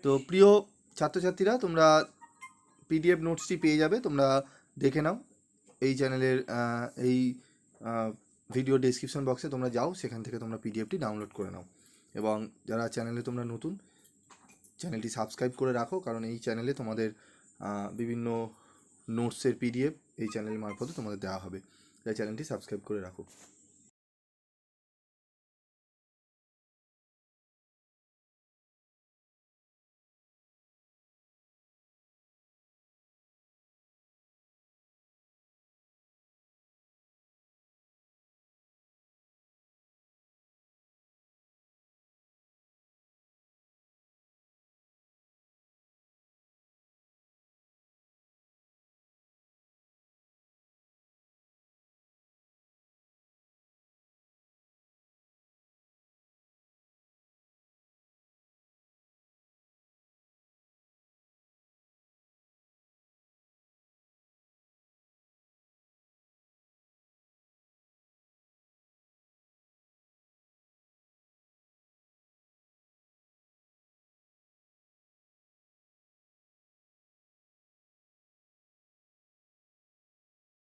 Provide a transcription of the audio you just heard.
তো প্রিয় ছাত্রছাত্রীরা, তোমরা পিডিএফ নোটসটি পেয়ে যাবে, তোমরা দেখে নাও। এই চ্যানেলের এই ভিডিও ডেসক্রিপশন বক্সে তোমরা যাও, সেখান থেকে তোমরা পিডিএফটি ডাউনলোড করে নাও। এবং যারা চ্যানেলে তোমরা নতুন, চ্যানেলটি সাবস্ক্রাইব করে রাখো, কারণ এই চ্যানেলে তোমাদের বিভিন্ন নোটসের পিডিএফ এই চ্যানেল মারফতে তোমাদের দেওয়া হবে। তাই চ্যানেলটি সাবস্ক্রাইব করে রাখো।